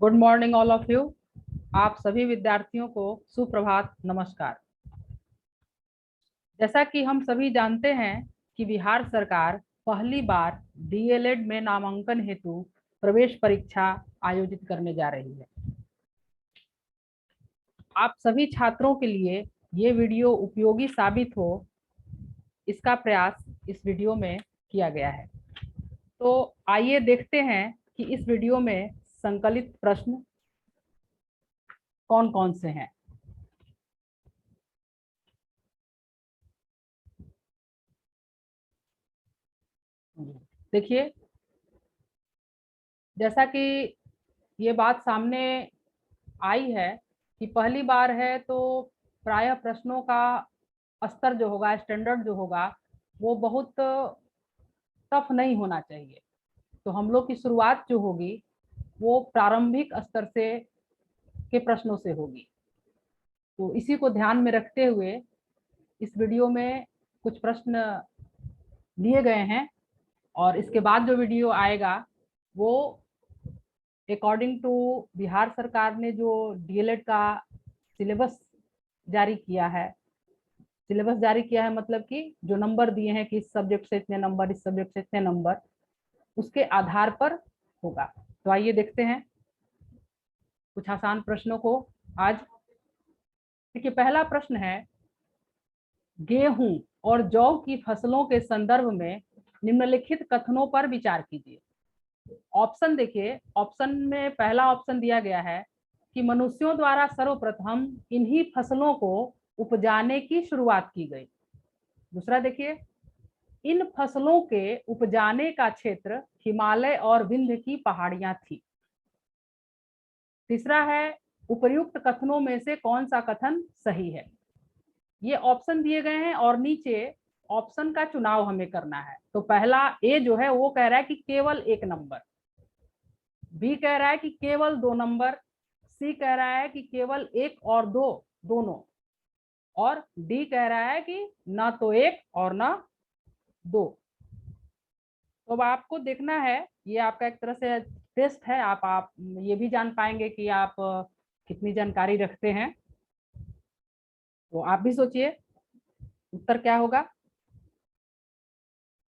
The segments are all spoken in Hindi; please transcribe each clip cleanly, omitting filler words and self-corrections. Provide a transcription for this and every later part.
Good morning all of you. आप सभी विद्यार्थियों को सुप्रभात, नमस्कार। जैसा कि हम सभी जानते हैं कि बिहार सरकार पहली बार डीएलएड में नामांकन हेतु प्रवेश परीक्षा आयोजित करने जा रही है। आप सभी छात्रों के लिए ये वीडियो उपयोगी साबित हो, इसका प्रयास इस वीडियो में किया गया है। तो आइए देखते हैं कि इस वीडियो में संकलित प्रश्न कौन कौन से हैं। देखिए, जैसा कि ये बात सामने आई है कि पहली बार है, तो प्रायः प्रश्नों का स्तर जो होगा, स्टैंडर्ड जो होगा, वो बहुत टफ नहीं होना चाहिए। तो हम लोग की शुरुआत जो होगी वो प्रारंभिक स्तर से के प्रश्नों से होगी। तो इसी को ध्यान में रखते हुए इस वीडियो में कुछ प्रश्न लिए गए हैं, और इसके बाद जो वीडियो आएगा वो अकॉर्डिंग टू बिहार सरकार ने जो डीएलएड का सिलेबस जारी किया है, मतलब कि जो नंबर दिए हैं कि इस सब्जेक्ट से इतने नंबर, इस सब्जेक्ट से इतने नंबर, उसके आधार पर होगा। तो आइए देखते हैं कुछ आसान प्रश्नों को आज। देखिए, पहला प्रश्न है, गेहूं और जौ की फसलों के संदर्भ में निम्नलिखित कथनों पर विचार कीजिए। ऑप्शन देखिए, ऑप्शन में पहला ऑप्शन दिया गया है कि मनुष्यों द्वारा सर्वप्रथम इन्हीं फसलों को उपजाने की शुरुआत की गई। दूसरा देखिए, इन फसलों के उपजाने का क्षेत्र हिमालय और विंध्य की पहाड़ियां थी। तीसरा है, उपर्युक्त कथनों में से कौन सा कथन सही है। ये ऑप्शन दिए गए हैं और नीचे ऑप्शन का चुनाव हमें करना है। तो पहला ए जो है वो कह रहा है कि केवल एक नंबर, बी कह रहा है कि केवल 2 नंबर, सी कह रहा है कि केवल 1 और 2 दोनों, और डी कह रहा है कि ना तो 1 और ना 2। तो अब आपको देखना है, ये आपका एक तरह से टेस्ट है। आप ये भी जान पाएंगे कि आप कितनी जानकारी रखते हैं। तो आप भी सोचिए उत्तर क्या होगा।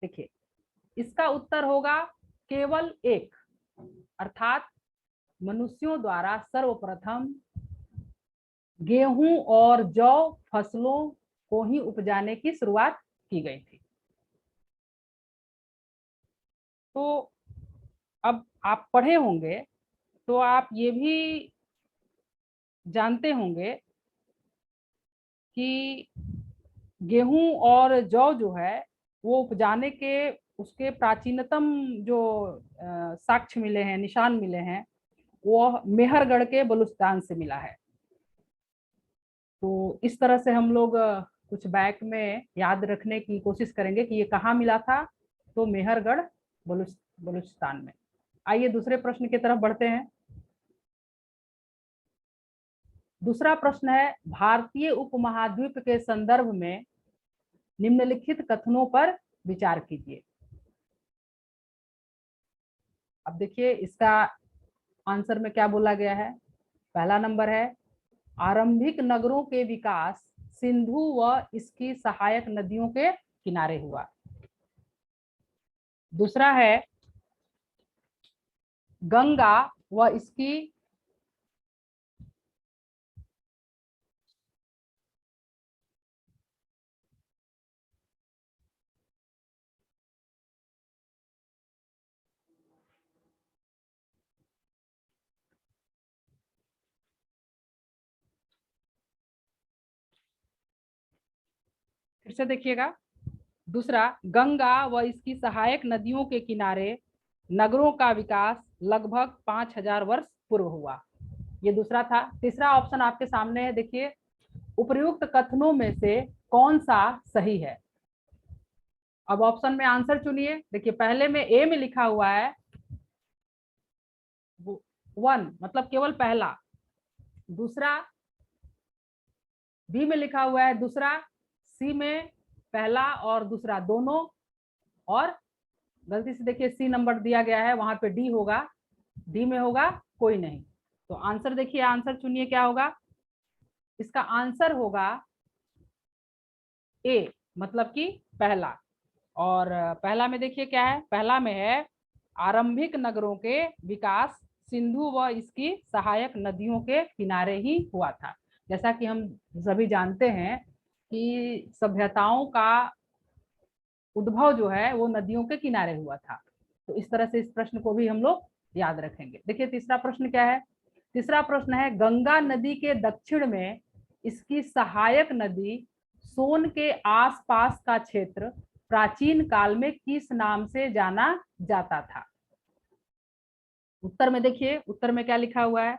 देखिए, इसका उत्तर होगा केवल 1, अर्थात मनुष्यों द्वारा सर्वप्रथम गेहूं और जौ फसलों को ही उपजाने की शुरुआत की गई थी। तो अब आप पढ़े होंगे तो आप ये भी जानते होंगे कि गेहूं और जौ जो है वो उपजाने के उसके प्राचीनतम जो साक्ष्य मिले हैं, निशान मिले हैं, वो मेहरगढ़ के बलूचिस्तान से मिला है। तो इस तरह से हम लोग कुछ बैक में याद रखने की कोशिश करेंगे कि ये कहाँ मिला था। तो मेहरगढ़, बलूचिस्तान में। आइए दूसरे प्रश्न की तरफ बढ़ते हैं। दूसरा प्रश्न है, भारतीय उपमहाद्वीप के संदर्भ में निम्नलिखित कथनों पर विचार कीजिए। अब देखिए, इसका आंसर में क्या बोला गया है। पहला नंबर है, आरंभिक नगरों के विकास सिंधु व इसकी सहायक नदियों के किनारे हुआ। दूसरा है, गंगा व इसकी फिर से देखिएगा, दूसरा, गंगा व इसकी सहायक नदियों के किनारे नगरों का विकास लगभग 5000 वर्ष पूर्व हुआ। ये दूसरा था। तीसरा ऑप्शन आपके सामने है। देखिए, उपर्युक्त कथनों में से कौन सा सही है। अब ऑप्शन में आंसर चुनिए। देखिए, पहले में ए में लिखा हुआ है 1, मतलब केवल पहला। दूसरा, बी में लिखा हुआ है दूसरा। सी में पहला और दूसरा दोनों। और गलती से देखिए सी नंबर दिया गया है, वहां पे डी होगा, डी में होगा कोई नहीं। तो आंसर देखिए, आंसर चुनिए क्या होगा। इसका आंसर होगा ए, मतलब कि पहला। और पहला में देखिए क्या है, पहला में है आरंभिक नगरों के विकास सिंधु व इसकी सहायक नदियों के किनारे ही हुआ था। जैसा कि हम सभी जानते हैं कि सभ्यताओं का उद्भव जो है वो नदियों के किनारे हुआ था। तो इस तरह से इस प्रश्न को भी हम लोग याद रखेंगे। देखिए तीसरा प्रश्न क्या है। तीसरा प्रश्न है गंगा नदी के दक्षिण में इसकी सहायक नदी सोन के आसपास का क्षेत्र प्राचीन काल में किस नाम से जाना जाता था। उत्तर में देखिए, उत्तर में क्या लिखा हुआ है।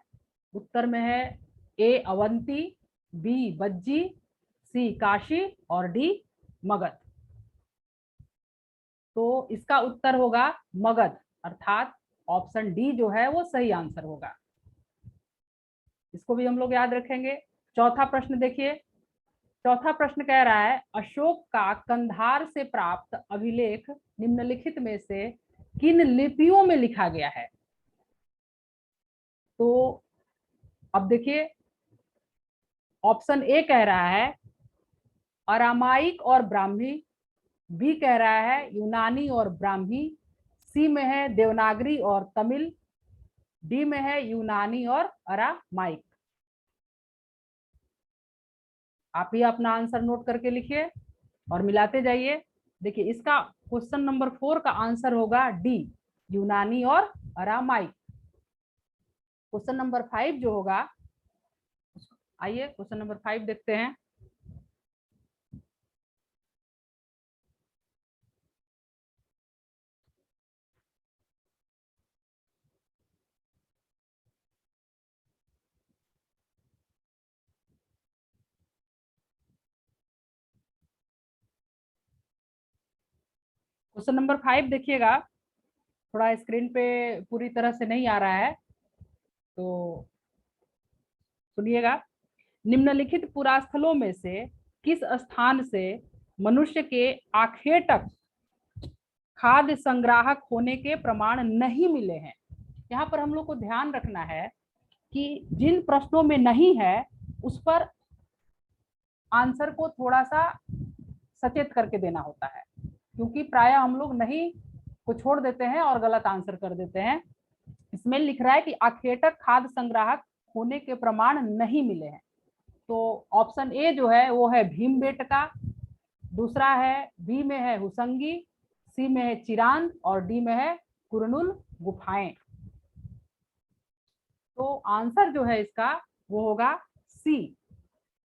उत्तर में है ए अवंती, बी बज्जी, सी काशी और डी मगध। तो इसका उत्तर होगा मगध, अर्थात ऑप्शन डी जो है वो सही आंसर होगा। इसको भी हम लोग याद रखेंगे। चौथा प्रश्न देखिए, चौथा प्रश्न कह रहा है अशोक का कंधार से प्राप्त अभिलेख निम्नलिखित में से किन लिपियों में लिखा गया है। तो अब देखिए, ऑप्शन ए कह रहा है अरामाइक और ब्राह्मी, बी कह रहा है यूनानी और ब्राह्मी, सी में है देवनागरी और तमिल, डी में है यूनानी और अरामाइक। आप ही अपना आंसर नोट करके लिखिए और मिलाते जाइए। देखिए इसका क्वेश्चन नंबर 4 का आंसर होगा डी, यूनानी और अरामाइक। क्वेश्चन नंबर 5 जो होगा, आइए क्वेश्चन नंबर 5 देखते हैं। क्वेश्चन नंबर 5 देखिएगा, थोड़ा स्क्रीन पे पूरी तरह से नहीं आ रहा है तो सुनिएगा। निम्नलिखित पुरास्थलों में से किस स्थान से मनुष्य के आखेटक खाद्य संग्राहक होने के प्रमाण नहीं मिले हैं। यहाँ पर हम लोग को ध्यान रखना है कि जिन प्रश्नों में नहीं है उस पर आंसर को थोड़ा सा सचेत करके देना होता है, क्योंकि प्राय हम लोग नहीं को छोड़ देते हैं और गलत आंसर कर देते हैं। इसमें लिख रहा है कि आखेटक खाद्य संग्राहक होने के प्रमाण नहीं मिले हैं। तो ऑप्शन ए जो है वो है भीमबेटका, दूसरा है बी में है हुसंगी, सी में है चिरांद और डी में है कुरनुल गुफाएं। तो आंसर जो है इसका वो होगा सी,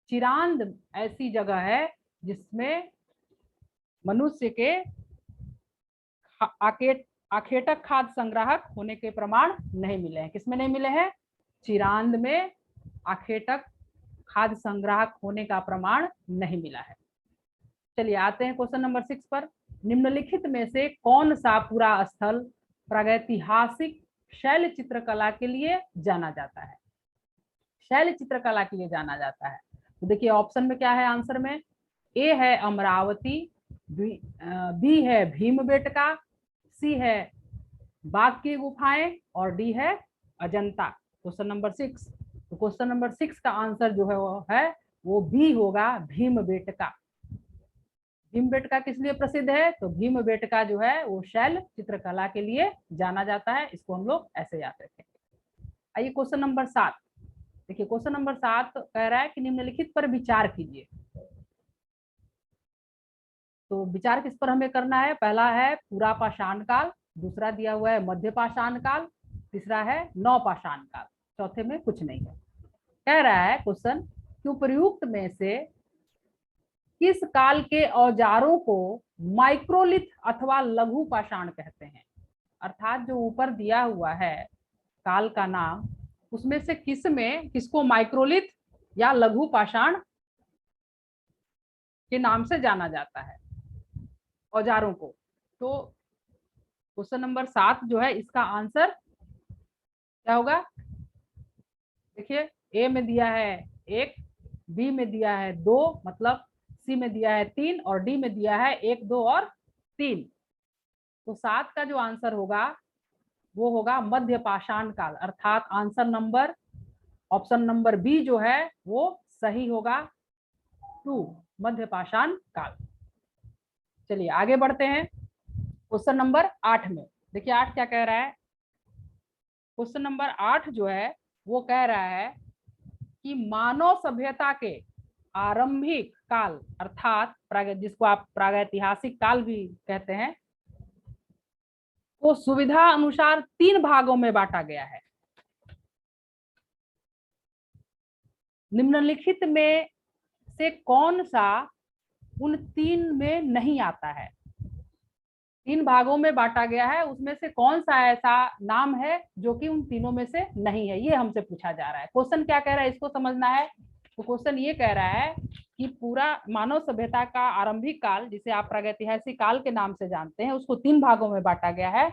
चिरांद ऐसी जगह है जिसमें मनुष्य के आखेटक खाद्य संग्राहक होने के प्रमाण नहीं मिले हैं। किसमें नहीं मिले हैं? चिरांद में आखेटक खाद्य संग्राहक होने का प्रमाण नहीं मिला है। चलिए आते हैं क्वेश्चन नंबर 6 पर। निम्नलिखित में से कौन सा पूरा स्थल प्रागैतिहासिक शैल चित्रकला के लिए जाना जाता है? शैल चित्रकला के लिए जाना जाता है। तो देखिए ऑप्शन में क्या है, आंसर में ए है अमरावती, बी है भीमबेटका, सी है बाघ की गुफाएं और डी है अजंता। क्वेश्चन नंबर 6, तो क्वेश्चन नंबर 6 का आंसर जो है वो बी होगा, भीमबेटका। भीमबेटका किस लिए प्रसिद्ध है? तो भीमबेटका जो है वो शैल चित्रकला के लिए जाना जाता है। इसको हम लोग ऐसे याद रखेंगे। आइए क्वेश्चन नंबर 7 देखिए। क्वेश्चन नंबर 7 कह रहा है कि निम्नलिखित पर विचार कीजिए। तो विचार किस पर हमें करना है? पहला है पूरा पाषाण काल, दूसरा दिया हुआ है मध्य पाषाण काल, तीसरा है नव पाषाण काल, चौथे में कुछ नहीं है। कह रहा है क्वेश्चन कि उपर्युक्त में से किस काल के औजारों को माइक्रोलिथ अथवा लघु पाषाण कहते हैं? अर्थात जो ऊपर दिया हुआ है काल का नाम, उसमें से किसको माइक्रोलिथ या लघु पाषाण के नाम से जाना जाता है, औजारों को। तो क्वेश्चन नंबर 7 जो है इसका आंसर क्या होगा? देखिए ए में दिया है 1, बी में दिया है 2, मतलब सी में दिया है 3 और डी में दिया है 1, 2 और 3। तो 7 का जो आंसर होगा वो होगा मध्य पाषाण काल, अर्थात answer number option number B जो है वो सही होगा, 2 मध्य पाषाण काल। चलिए आगे बढ़ते हैं क्वेश्चन नंबर 8 में। देखिए 8 क्या कह रहा है। क्वेश्चन नंबर 8 जो है वो कह रहा है कि मानव सभ्यता के आरंभिक काल अर्थात जिसको आप प्रागैतिहासिक काल भी कहते हैं, को सुविधा अनुसार 3 भागों में बांटा गया है। निम्नलिखित में से कौन सा उन 3 में नहीं आता है। 3 भागों में बांटा गया है, उसमें से कौन सा ऐसा नाम है जो कि उन तीनों में से नहीं है, ये हमसे पूछा जा रहा है। क्वेश्चन क्या कह रहा है इसको समझना है। तो क्वेश्चन ये कह रहा है कि पूरा मानव सभ्यता का आरंभिक काल, जिसे आप प्रागैतिहासिक काल के नाम से जानते हैं, उसको 3 भागों में बांटा गया है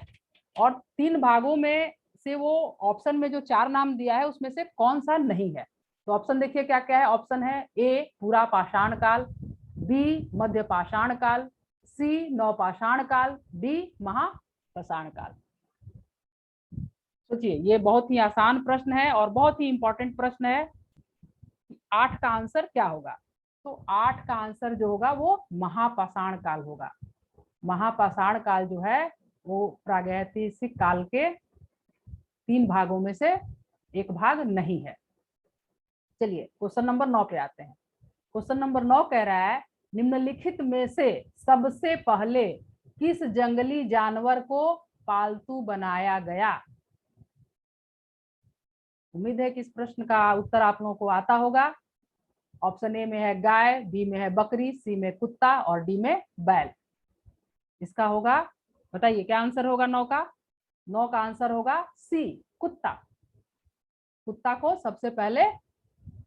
और 3 भागों में से वो ऑप्शन में जो 4 नाम दिया है उसमें से कौन सा नहीं है। तो ऑप्शन देखिए क्या क्या है। ऑप्शन है ए पूरा पाषाण काल, बी मध्य पाषाण काल, सी नवपाषाण काल, डी महापाषाण काल। सोचिए ये बहुत ही आसान प्रश्न है और बहुत ही इंपॉर्टेंट प्रश्न है। 8 का आंसर क्या होगा। तो 8 का आंसर जो होगा वो महापाषाण काल होगा। महापाषाण काल जो है वो प्रागैतिहासिक काल के 3 भागों में से एक भाग नहीं है। चलिए क्वेश्चन नंबर 9 पे आते हैं। क्वेश्चन नंबर 9 कह रहा है निम्नलिखित में से सबसे पहले किस जंगली जानवर को पालतू बनाया गया। उम्मीद है कि इस प्रश्न का उत्तर आप लोगों को आता होगा। ऑप्शन ए में है गाय, बी में है बकरी, सी में कुत्ता और डी में बैल। इसका होगा, बताइए क्या आंसर होगा 9 का। 9 का आंसर होगा सी कुत्ता। कुत्ता को सबसे पहले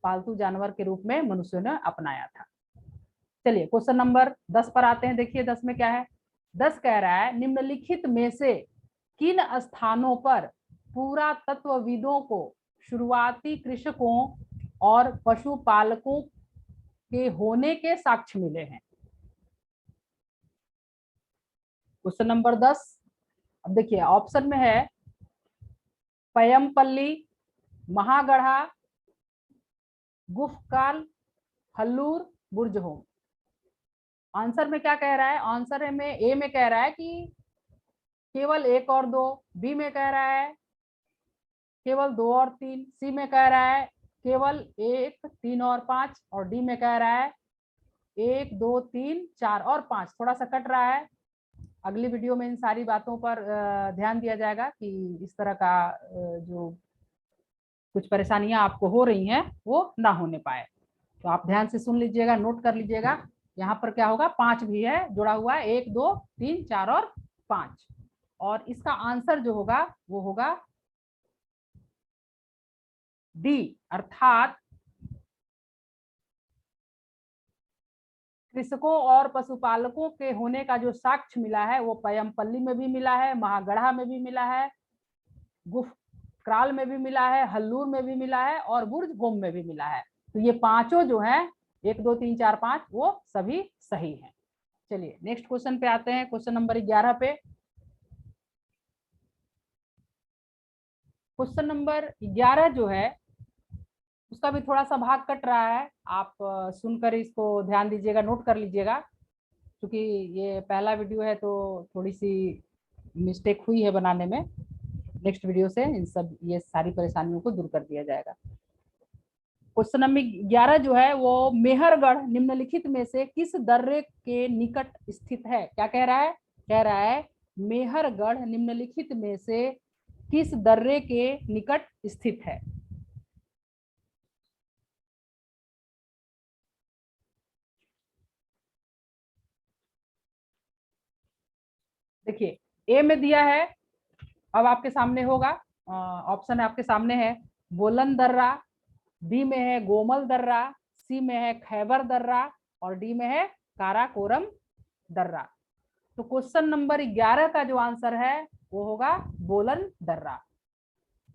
पालतू जानवर के रूप में मनुष्यों ने अपनाया था। चलिए क्वेश्चन नंबर 10 पर आते हैं। देखिए 10 में क्या है। 10 कह रहा है निम्नलिखित में से किन स्थानों पर पुरातत्वविदों को शुरुआती कृषकों और पशुपालकों के होने के साक्ष्य मिले हैं। Question number 10। अब देखिए ऑप्शन में है पयमपल्ली, महागढ़ा, गुफकाल, हल्लूर, बुर्जहोम। आंसर में क्या कह रहा है। आंसर में ए में कह रहा है कि केवल 1 और 2, बी में कह रहा है केवल 2 और 3, सी में कह रहा है केवल 1, 3 और 5 और डी में कह रहा है 1, 2, 3, 4 और 5। थोड़ा सा कट रहा है। अगली वीडियो में इन सारी बातों पर ध्यान दिया जाएगा कि इस तरह का जो कुछ परेशानियां आपको हो रही हैं वो ना होने पाए। तो आप ध्यान से सुन लीजिएगा, नोट कर लीजिएगा। यहाँ पर क्या होगा 5 भी है जुड़ा हुआ है, 1, 2, 3, 4 और 5। और इसका आंसर जो होगा वो होगा डी अर्थात कृषकों और पशुपालकों के होने का जो साक्ष्य मिला है वो पयमपल्ली में भी मिला है, महागढ़ा में भी मिला है, गुफक्राल में भी मिला है, हल्लूर में भी मिला है और बुर्जहोम में भी मिला है। तो ये पांचों जो है 1, 2, 3, 4, 5 वो सभी सही हैं। चलिए नेक्स्ट क्वेश्चन पे आते हैं। क्वेश्चन नंबर 11 पे। क्वेश्चन नंबर 11 जो है उसका भी थोड़ा सा भाग कट रहा है। आप सुनकर इसको ध्यान दीजिएगा, नोट कर लीजिएगा। क्योंकि ये पहला वीडियो है तो थोड़ी सी मिस्टेक हुई है बनाने में। नेक्स्ट वीडियो से इन सब ये सारी परेशानियों को दूर कर दिया जाएगा। क्वेश्चन नंबर 11 जो है वो मेहरगढ़ निम्नलिखित में से किस दर्रे के निकट स्थित है। क्या कह रहा है। कह रहा है मेहरगढ़ निम्नलिखित में से किस दर्रे के निकट स्थित है। देखिए ए में दिया है, अब आपके सामने होगा। ऑप्शन आपके सामने है बोलन दर्रा, बी में है गोमल दर्रा, सी में है खैबर दर्रा और डी में है काराकोरम दर्रा। तो क्वेश्चन नंबर 11 का जो आंसर है वो होगा बोलन दर्रा।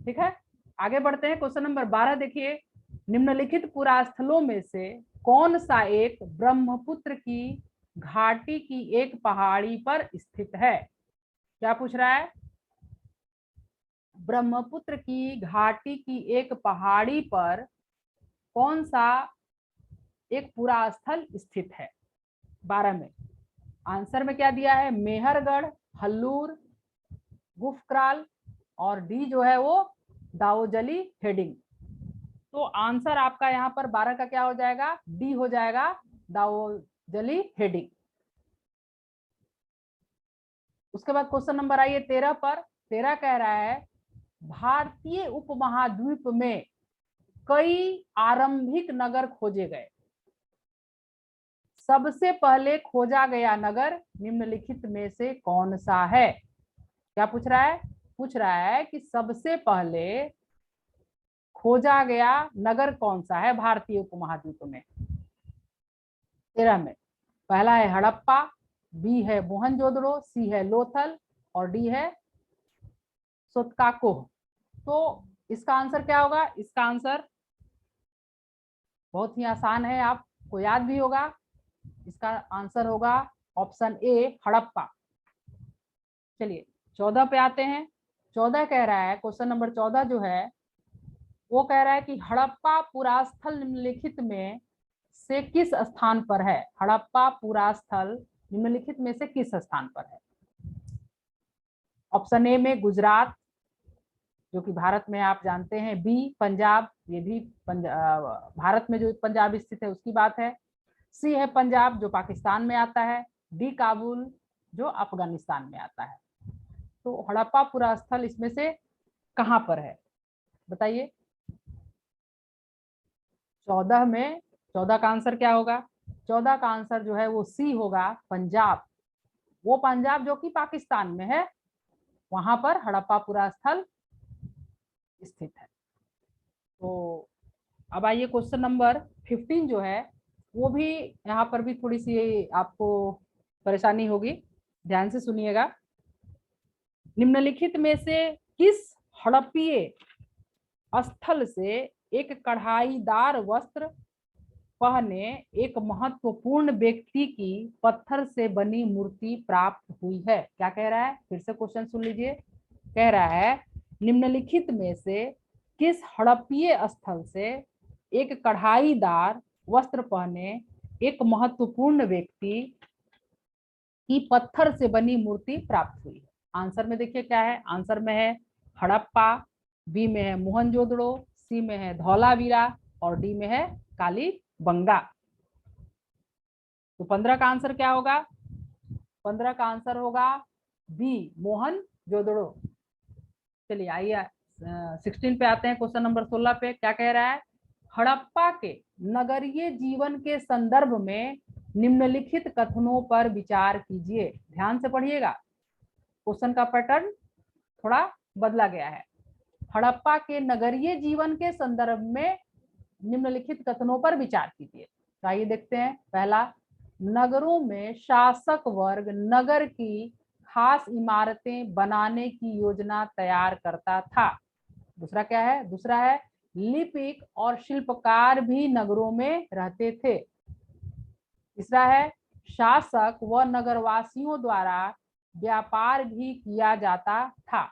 ठीक है आगे बढ़ते हैं। क्वेश्चन नंबर 12 देखिए निम्नलिखित पुरास्थलों में से कौन सा एक ब्रह्मपुत्र की घाटी की एक पहाड़ी पर स्थित है। क्या पूछ रहा है। ब्रह्मपुत्र की घाटी की एक पहाड़ी पर कौन सा एक पुरा स्थल स्थित है? 12 में आंसर में क्या दिया है? मेहरगढ़, हल्लूर, गुफक्राल और डी जो है वो दाऊजली हेडिंग। तो आंसर आपका यहाँ पर 12 का क्या हो जाएगा? डी हो जाएगा, दाऊजली हेडिंग। उसके बाद क्वेश्चन नंबर आइए 13 पर। 13 कह रहा है भारतीय उपमहाद्वीप में कई आरंभिक नगर खोजे गए, सबसे पहले खोजा गया नगर निम्नलिखित में से कौन सा है? क्या पूछ रहा है? पूछ रहा है कि सबसे पहले खोजा गया नगर कौन सा है भारतीय उपमहाद्वीप में। 13 में पहला है हड़प्पा, बी है मोहनजोदड़ो, सी है लोथल और डी है सोत्काकोह। तो इसका आंसर क्या होगा? इसका आंसर बहुत ही आसान है, आपको याद भी होगा। इसका आंसर होगा ऑप्शन ए, हड़प्पा। चलिए 14 पे आते हैं। 14 कह रहा है, क्वेश्चन नंबर 14 जो है वो कह रहा है कि हड़प्पा पुरास्थल निम्नलिखित में से किस स्थान पर है? हड़प्पा पुरास्थल निम्नलिखित में से किस स्थान पर है? ऑप्शन ए में गुजरात, जो कि भारत में आप जानते हैं, बी पंजाब, ये भी भारत में जो पंजाब स्थित है उसकी बात है, सी है पंजाब जो पाकिस्तान में आता है, डी काबुल जो अफगानिस्तान में आता है। तो हड़प्पा पुरास्थल इसमें से कहां पर है बताइए? 14 में 14 का आंसर क्या होगा? 14 का आंसर जो है वो सी होगा, पंजाब। वो पंजाब जो कि पाकिस्तान में है, वहां पर हड़प्पा पुरास्थल स्थित है। तो अब आइए क्वेश्चन नंबर 15 जो है वो भी, यहाँ पर भी थोड़ी सी आपको परेशानी होगी, ध्यान से सुनिएगा। निम्नलिखित में से किस हड़प्पीय स्थल से एक कढ़ाईदार वस्त्र पहने एक महत्वपूर्ण व्यक्ति की पत्थर से बनी मूर्ति प्राप्त हुई है? क्या कह रहा है? फिर से क्वेश्चन सुन लीजिए। कह रहा है निम्नलिखित में से किस हड़प्पीय स्थल से एक कढ़ाईदार वस्त्र पहने एक महत्वपूर्ण व्यक्ति की पत्थर से बनी मूर्ति प्राप्त हुई है? आंसर में देखिए क्या है। आंसर में है हड़प्पा, बी में है मोहनजोदड़ो, सी में है धौलावीरा और डी में है कालीबंगा। तो 15 का आंसर क्या होगा? 15 का आंसर होगा बी, मोहनजोदड़ो। चलिए आइए 16 पे आते हैं, क्वेश्चन नंबर 16 पे। क्या कह रहा है? हड़प्पा के नगरीय जीवन के संदर्भ में निम्नलिखित कथनों पर विचार कीजिए। ध्यान से पढ़िएगा, क्वेश्चन का पैटर्न थोड़ा बदला गया है। हड़प्पा के नगरीय जीवन के संदर्भ में निम्नलिखित कथनों पर विचार कीजिए। तो आइए देखते हैं। पहला, नगरों में शासक वर्ग नगर की खास इमारतें बनाने की योजना तैयार करता था। दूसरा क्या है? दूसरा है लिपिक और शिल्पकार भी नगरों में रहते थे। तीसरा है शासक व नगरवासियों द्वारा व्यापार भी किया जाता था।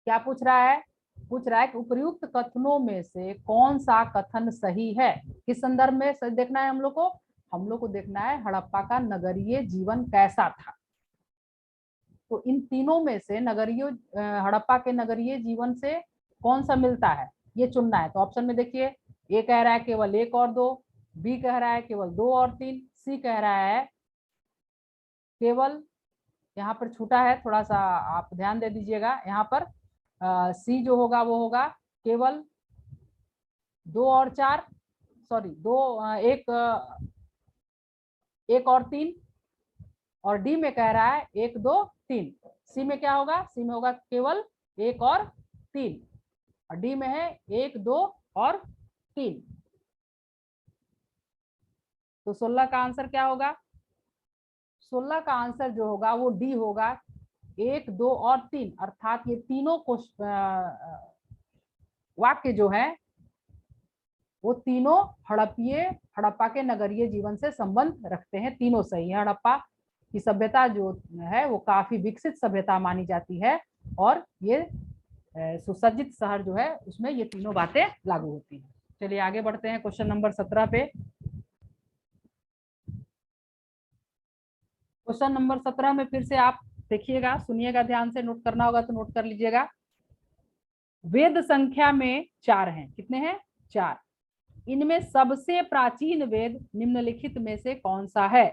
क्या पूछ रहा है? पूछ रहा है कि उपर्युक्त कथनों में से कौन सा कथन सही है? किस संदर्भ में देखना है हम लोग को? हम लोग को देखना है हड़प्पा का नगरीय जीवन कैसा था। तो इन तीनों में से नगरीय हड़प्पा के नगरीय जीवन से कौन सा मिलता है ये चुनना है। तो ऑप्शन में देखिए, ए कह रहा है केवल 1 और 2, बी कह रहा है केवल 2 और 3, सी कह रहा है केवल, यहाँ पर छूटा है थोड़ा सा, आप ध्यान दे दीजिएगा। यहाँ पर सी जो होगा वो होगा केवल 2 और 4, सॉरी 1 और 3, और डी में कह रहा है 1 2 3। सी में क्या होगा? सी में होगा केवल 1 और 3 और डी में है 1 2 और 3। तो 16 का आंसर क्या होगा? 16 का आंसर जो होगा वो डी होगा, 1 2 और 3। अर्थात ये तीनों वाक्य जो है वो तीनों हड़प्पा के नगरीय जीवन से संबंध रखते हैं। तीनों सही है। हड़प्पा कि सभ्यता जो है वो काफी विकसित सभ्यता मानी जाती है, और ये सुसज्जित शहर जो है उसमें ये तीनों बातें लागू होती हैं। चलिए आगे बढ़ते हैं क्वेश्चन नंबर 17 पे। क्वेश्चन नंबर 17 में फिर से आप देखिएगा, सुनिएगा ध्यान से, नोट करना होगा तो नोट कर लीजिएगा। वेद संख्या में 4 हैं। कितने हैं? 4। इनमें सबसे प्राचीन वेद निम्नलिखित में से कौन सा है?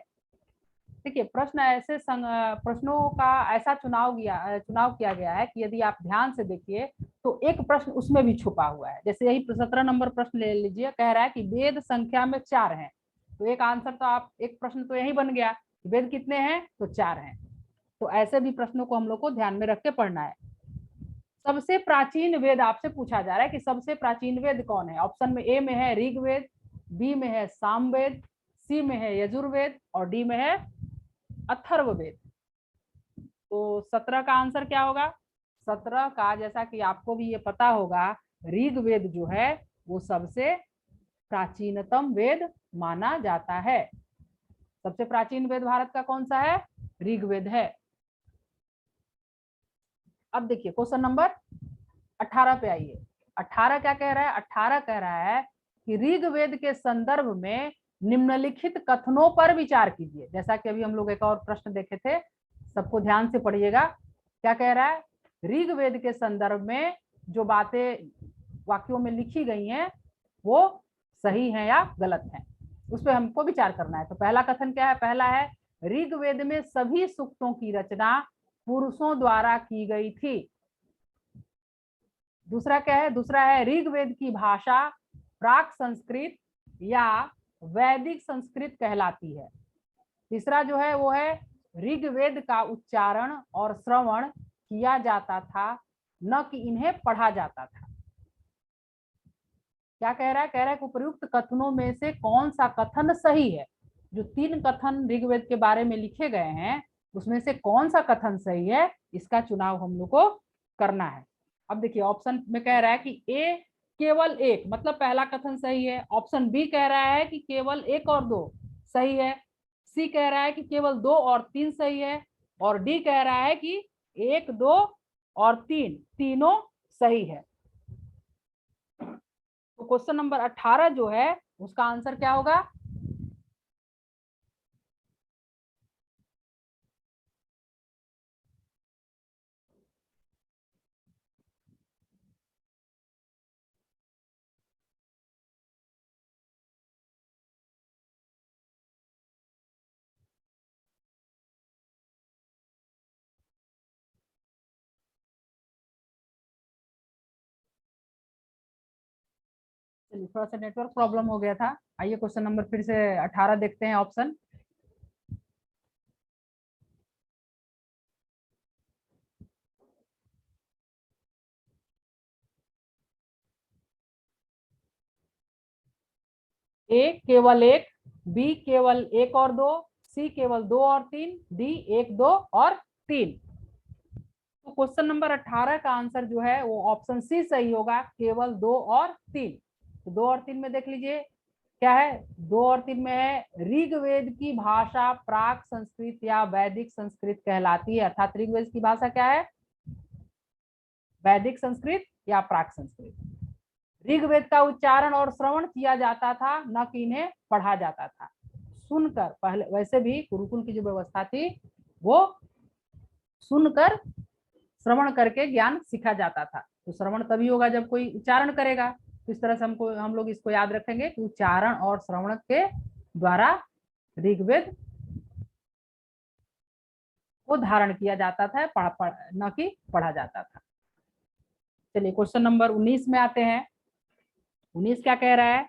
देखिए प्रश्न ऐसे प्रश्नों का ऐसा चुनाव किया गया है कि यदि आप ध्यान से देखिए तो एक प्रश्न उसमें भी छुपा हुआ है। जैसे यही 17 नंबर प्रश्न ले लीजिए, कह रहा है कि वेद संख्या में 4 हैं, तो एक आंसर तो आप, एक प्रश्न तो यही बन गया, वेद कितने हैं? तो 4 हैं। तो ऐसे भी प्रश्नों को हम लोग को ध्यान में रख के पढ़ना है। सबसे प्राचीन वेद आपसे पूछा जा रहा है कि सबसे प्राचीन वेद कौन है। ऑप्शन में ए में है ऋग्वेद, बी में है सामवेद, सी में है यजुर्वेद और डी में है अथर्ववेद। तो 17 का आंसर क्या होगा? 17 का, जैसा कि आपको भी ये पता होगा, ऋग्वेद जो है वो सबसे प्राचीनतम वेद माना जाता है। सबसे प्राचीन वेद भारत का कौन सा है? ऋग्वेद है। अब देखिए क्वेश्चन नंबर 18 पे आइए। 18 क्या कह रहा है? 18 कह रहा है कि ऋग्वेद के संदर्भ में निम्नलिखित कथनों पर विचार कीजिए। जैसा कि अभी हम लोग एक और प्रश्न देखे थे, सबको ध्यान से पढ़िएगा। क्या कह रहा है? ऋग्वेद के संदर्भ में जो बातें वाक्यों में लिखी गई हैं वो सही है या गलत है, उस पर हमको विचार करना है। तो पहला कथन क्या है? पहला है ऋग्वेद में सभी सूक्तों की रचना पुरुषों द्वारा की गई थी। दूसरा क्या है? दूसरा है ऋग्वेद की भाषा प्राक संस्कृत या वैदिक संस्कृत कहलाती है। तीसरा जो है वो है ऋग्वेद का उच्चारण और श्रवण किया जाता था, न कि इन्हें पढ़ा जाता था। क्या कह रहा है? कह रहा है कि उपयुक्त कथनों में से कौन सा कथन सही है। जो 3 कथन ऋग्वेद के बारे में लिखे गए हैं उसमें से कौन सा कथन सही है, इसका चुनाव हम लोग को करना है। अब देखिए ऑप्शन में कह रहा है कि ए केवल एक, मतलब पहला कथन सही है। ऑप्शन बी कह रहा है कि केवल 1 और 2 सही है। सी कह रहा है कि केवल 2 और 3 सही है। और डी कह रहा है कि 1, 2 और 3 तीनों सही है। तो क्वेश्चन नंबर 18 जो है उसका आंसर क्या होगा? चलिए थोड़ा सा नेटवर्क प्रॉब्लम हो गया था। आइए क्वेश्चन नंबर फिर से 18 देखते हैं। ऑप्शन ए केवल 1, बी केवल 1 और 2, सी केवल 2 और 3, डी 1, 2 और 3। तो क्वेश्चन नंबर 18 का आंसर जो है वो ऑप्शन सी सही होगा, केवल 2 और 3। तो 2 और 3 में देख लीजिए क्या है। 2 और 3 में है ऋग्वेद की भाषा प्राक संस्कृत या वैदिक संस्कृत कहलाती है। अर्थात ऋग्वेद की भाषा क्या है? वैदिक संस्कृत या प्राक संस्कृत। ऋग्वेद का उच्चारण और श्रवण किया जाता था, न कि इन्हें पढ़ा जाता था। सुनकर, पहले वैसे भी गुरुकुल की जो व्यवस्था थी वो सुनकर श्रवण करके ज्ञान सीखा जाता था। तो श्रवण तभी होगा जब कोई उच्चारण करेगा। तो इस तरह से हम लोग इसको याद रखेंगे कि उच्चारण और श्रवण के द्वारा ऋग्वेद को धारण किया जाता था, न कि पढ़ा जाता था। चलिए क्वेश्चन नंबर 19 में आते हैं। 19 क्या कह रहा है?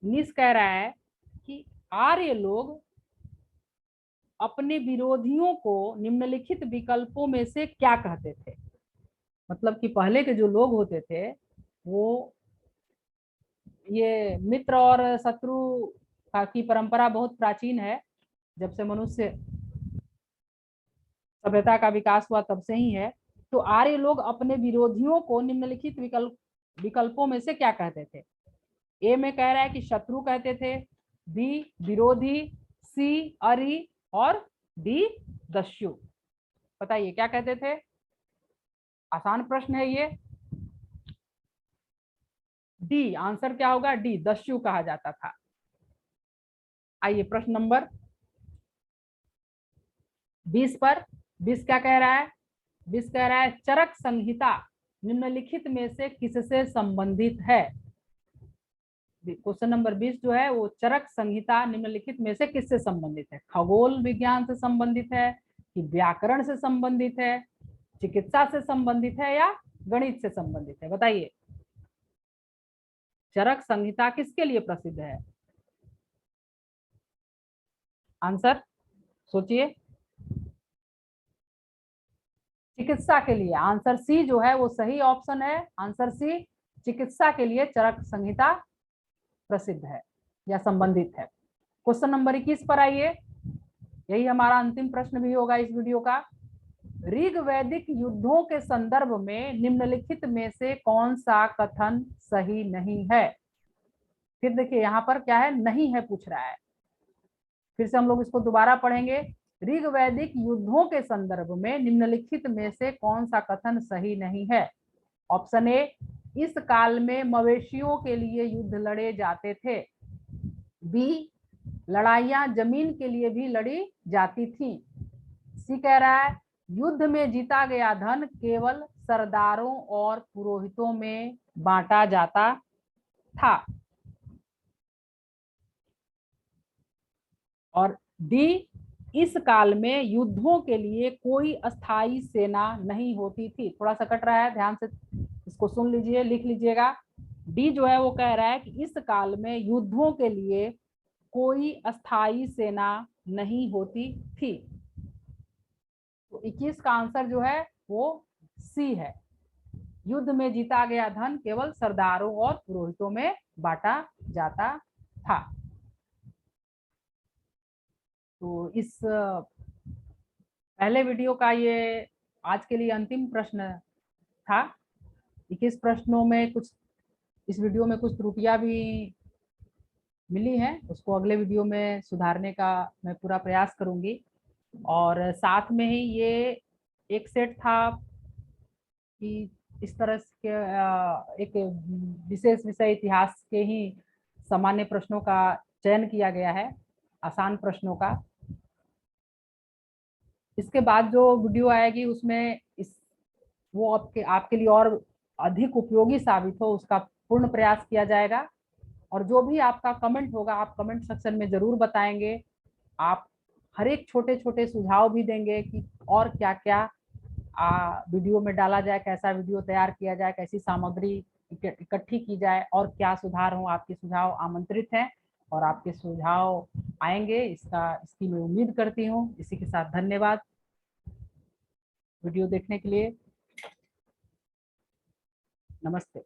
19 कह रहा है कि आर्य लोग अपने विरोधियों को निम्नलिखित विकल्पों में से क्या कहते थे। मतलब कि पहले के जो लोग होते थे वो, ये मित्र और शत्रु की परंपरा बहुत प्राचीन है। जब से मनुष्य सभ्यता का विकास हुआ तब से ही है। तो आर्य लोग अपने विरोधियों को निम्नलिखित विकल्पों में से क्या कहते थे। ए में कह रहा है कि शत्रु कहते थे, बी विरोधी, सी अरि और डी दस्यु। बताइए क्या कहते थे? आसान प्रश्न है ये। डी आंसर क्या होगा? डी दस्यु कहा जाता था। आइए प्रश्न नंबर 20 पर। 20 क्या कह रहा है? 20 कह रहा है चरक संहिता निम्नलिखित में से किससे संबंधित है? क्वेश्चन नंबर 20 जो है वो चरक संहिता निम्नलिखित में से किससे संबंधित है? खगोल विज्ञान से संबंधित है कि व्याकरण से संबंधित है, चिकित्सा से संबंधित है या गणित से संबंधित है? बताइए चरक संहिता किसके लिए प्रसिद्ध है? आंसर सोचिए। चिकित्सा के लिए। आंसर सी जो है वो सही ऑप्शन है। आंसर सी चिकित्सा के लिए चरक संहिता प्रसिद्ध है या संबंधित है। क्वेश्चन नंबर 21 पर आइए। यही हमारा अंतिम प्रश्न भी होगा इस वीडियो का। ऋग वैदिक युद्धों के संदर्भ में निम्नलिखित में से कौन सा कथन सही नहीं है? फिर देखिए यहाँ पर क्या है, नहीं है पूछ रहा है। फिर से हम लोग इसको दोबारा पढ़ेंगे। ऋग वैदिक युद्धों के संदर्भ में निम्नलिखित में से कौन सा कथन सही नहीं है? ऑप्शन ए, इस काल में मवेशियों के लिए युद्ध लड़े जाते थे। बी, लड़ाइयां जमीन के लिए भी लड़ी जाती थी। सी कह रहा है युद्ध में जीता गया धन केवल सरदारों और पुरोहितों में बांटा जाता था। और डी, इस काल में युद्धों के लिए कोई अस्थाई सेना नहीं होती थी। थोड़ा सा कट रहा है, ध्यान से इसको सुन लीजिए, लिख लीजिएगा। डी जो है वो कह रहा है कि इस काल में युद्धों के लिए कोई अस्थाई सेना नहीं होती थी। तो 21 का आंसर जो है वो सी है। युद्ध में जीता गया धन केवल सरदारों और पुरोहितों में बांटा जाता था। तो इस पहले वीडियो का ये आज के लिए अंतिम प्रश्न था। 21 प्रश्नों में कुछ, इस वीडियो में कुछ त्रुटियां भी मिली हैं, उसको अगले वीडियो में सुधारने का मैं पूरा प्रयास करूंगी। और साथ में ही ये एक सेट था कि इस तरह के एक विशेष विषय इतिहास के ही सामान्य प्रश्नों का चयन किया गया है, आसान प्रश्नों का। इसके बाद जो वीडियो आएगी उसमें इस वो आपके लिए और अधिक उपयोगी साबित हो उसका पूर्ण प्रयास किया जाएगा। और जो भी आपका कमेंट होगा आप कमेंट सेक्शन में जरूर बताएंगे। आप हर एक छोटे छोटे सुझाव भी देंगे कि और क्या क्या वीडियो में डाला जाए, कैसा वीडियो तैयार किया जाए, कैसी सामग्री इकट्ठी की जाए और क्या सुधार हो। आपके सुझाव आमंत्रित हैं और आपके सुझाव आएंगे, इसकी मैं उम्मीद करती हूँ। इसी के साथ धन्यवाद वीडियो देखने के लिए। नमस्ते।